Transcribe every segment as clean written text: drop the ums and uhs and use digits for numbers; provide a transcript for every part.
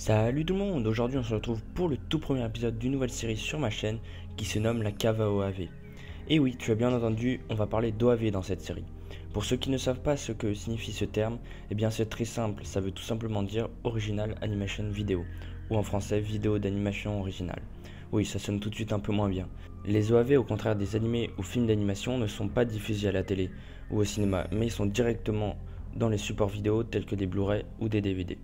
Salut tout le monde, aujourd'hui on se retrouve pour le tout premier épisode d'une nouvelle série sur ma chaîne qui se nomme la cave à OAV. Et oui, tu as bien entendu, on va parler d'OAV dans cette série. Pour ceux qui ne savent pas ce que signifie ce terme, eh bien c'est très simple, ça veut tout simplement dire Original Animation Video, ou en français vidéo d'animation originale. Oui, ça sonne tout de suite un peu moins bien. Les OAV, au contraire des animés ou films d'animation, ne sont pas diffusés à la télé ou au cinéma, mais ils sont directement dans les supports vidéo tels que des Blu-ray ou des DVD.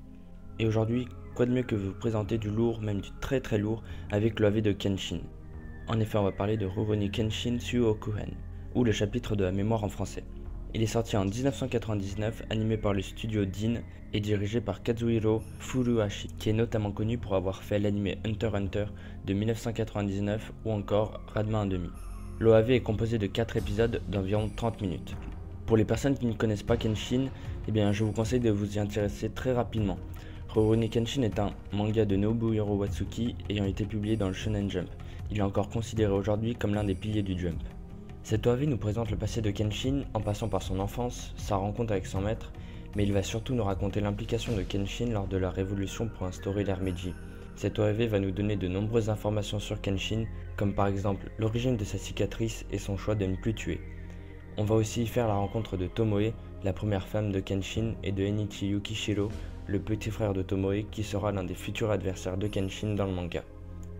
Et aujourd'hui, quoi de mieux que vous présenter du lourd, même du très très lourd, avec l'OAV de Kenshin. En effet, on va parler de Rurouni Kenshin Suokuhen, ou le chapitre de la mémoire en français. Il est sorti en 1999, animé par le studio DIN et dirigé par Kazuhiro Furuhashi, qui est notamment connu pour avoir fait l'animé Hunter x Hunter de 1999 ou encore Ranma 1/2. L'OAV est composé de 4 épisodes d'environ 30 minutes. Pour les personnes qui ne connaissent pas Kenshin, eh bien, je vous conseille de vous y intéresser très rapidement. Rurouni Kenshin est un manga de Nobuhiro Watsuki ayant été publié dans le Shonen Jump. Il est encore considéré aujourd'hui comme l'un des piliers du Jump. Cette OAV nous présente le passé de Kenshin en passant par son enfance, sa rencontre avec son maître, mais il va surtout nous raconter l'implication de Kenshin lors de la révolution pour instaurer l'ère Meiji. Cette OAV va nous donner de nombreuses informations sur Kenshin, comme par exemple l'origine de sa cicatrice et son choix de ne plus tuer. On va aussi y faire la rencontre de Tomoe, la première femme de Kenshin, et de Enichi Yukishiro, le petit frère de Tomoe qui sera l'un des futurs adversaires de Kenshin dans le manga.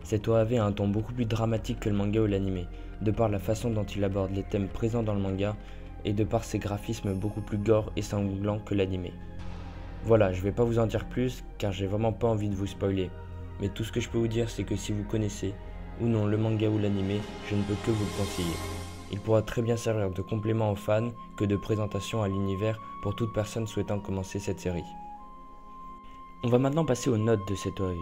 Cette OAV a un ton beaucoup plus dramatique que le manga ou l'anime, de par la façon dont il aborde les thèmes présents dans le manga et de par ses graphismes beaucoup plus gore et sanglants que l'anime. Voilà, je vais pas vous en dire plus car j'ai vraiment pas envie de vous spoiler, mais tout ce que je peux vous dire c'est que si vous connaissez ou non le manga ou l'anime, je ne peux que vous le conseiller. Il pourra très bien servir de complément aux fans que de présentation à l'univers pour toute personne souhaitant commencer cette série. On va maintenant passer aux notes de cette OAV.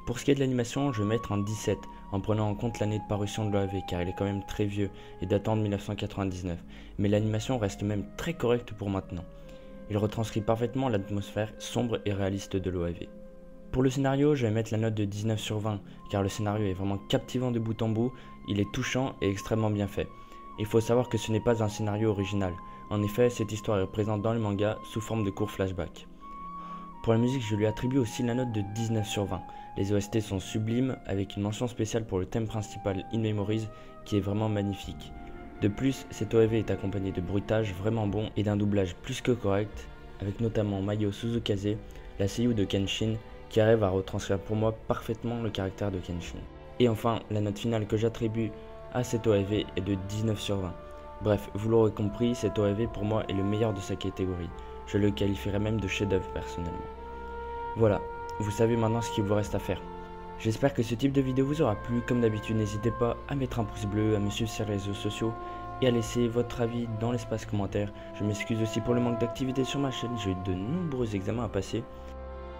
Pour ce qui est de l'animation, je vais mettre en 17 en prenant en compte l'année de parution de l'OAV car il est quand même très vieux et datant de 1999, mais l'animation reste même très correcte pour maintenant. Il retranscrit parfaitement l'atmosphère sombre et réaliste de l'OAV. Pour le scénario, je vais mettre la note de 19 sur 20 car le scénario est vraiment captivant de bout en bout, il est touchant et extrêmement bien fait. Il faut savoir que ce n'est pas un scénario original, en effet cette histoire est présente dans le manga sous forme de courts flashbacks. Pour la musique, je lui attribue aussi la note de 19 sur 20. Les OST sont sublimes, avec une mention spéciale pour le thème principal In Memories qui est vraiment magnifique. De plus, cette OAV est accompagnée de bruitages vraiment bons et d'un doublage plus que correct, avec notamment Mayo Suzukaze, la seiyuu de Kenshin, qui arrive à retranscrire pour moi parfaitement le caractère de Kenshin. Et enfin, la note finale que j'attribue à cette OAV est de 19 sur 20. Bref, vous l'aurez compris, cette OAV pour moi est le meilleur de sa catégorie. Je le qualifierais même de chef-d'œuvre personnellement. Voilà, vous savez maintenant ce qu'il vous reste à faire. J'espère que ce type de vidéo vous aura plu. Comme d'habitude, n'hésitez pas à mettre un pouce bleu, à me suivre sur les réseaux sociaux et à laisser votre avis dans l'espace commentaire. Je m'excuse aussi pour le manque d'activité sur ma chaîne, j'ai eu de nombreux examens à passer.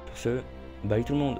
Pour ce, bye tout le monde!